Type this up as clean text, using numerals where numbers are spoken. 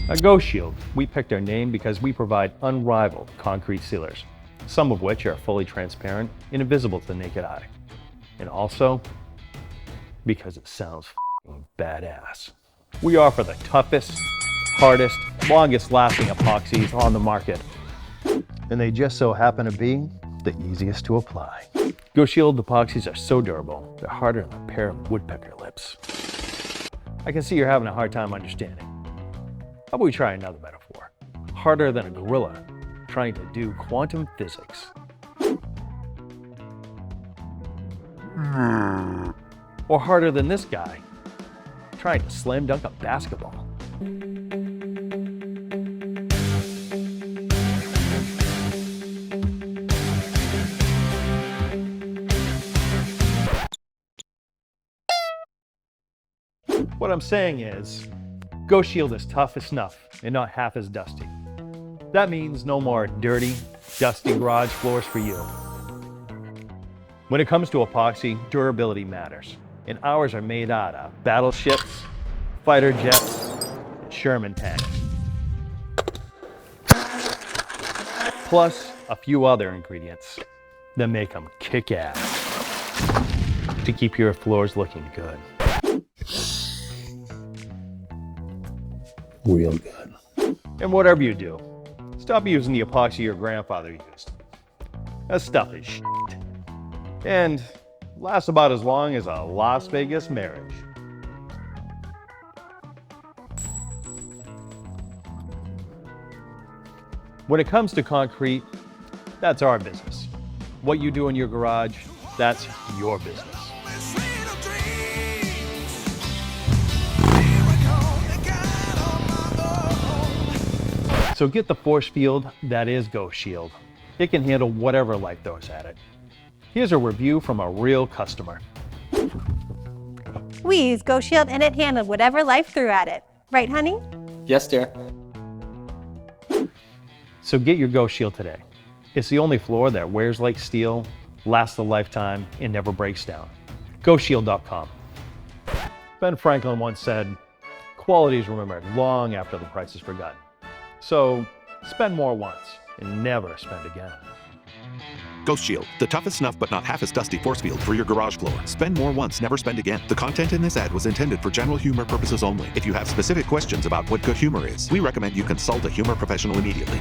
At Ghostshield, we picked our name because we provide unrivaled concrete sealers, some of which are fully transparent and invisible to the naked eye. And also, because it sounds f***ing badass. We offer the toughest, hardest, longest lasting epoxies on the market. And they just so happen to be the easiest to apply. Ghostshield epoxies are so durable, they're harder than a pair of woodpecker lips. I can see you're having a hard time understanding. How about we try another metaphor? Harder than a gorilla trying to do quantum physics. Or harder than this guy trying to slam dunk a basketball. What I'm saying is, Ghostshield is tough as snuff and not half as dusty. That means no more dirty, dusty garage floors for you. When it comes to epoxy, durability matters, and ours are made out of battleships, fighter jets, and Sherman tanks. Plus a few other ingredients that make them kick ass to keep your floors looking good. Real good. And whatever you do, stop using the epoxy your grandfather used. That stuff is shit. And lasts about as long as a Las Vegas marriage. When it comes to concrete, that's our business. What you do in your garage, that's your business. So get the force field that is Ghostshield. It can handle whatever life throws at it. Here's a review from a real customer. We use Ghostshield and it handled whatever life threw at it. Right, honey? Yes, dear. So get your Ghostshield today. It's the only floor that wears like steel, lasts a lifetime, and never breaks down. Ghostshield.com. Ben Franklin once said, quality is remembered long after the price is forgotten. So spend more once and never spend again. Ghostshield, the toughest snuff but not half as dusty force field for your garage floor. Spend more once, never spend again. The content in this ad was intended for general humor purposes only. If you have specific questions about what good humor is, we recommend you consult a humor professional immediately.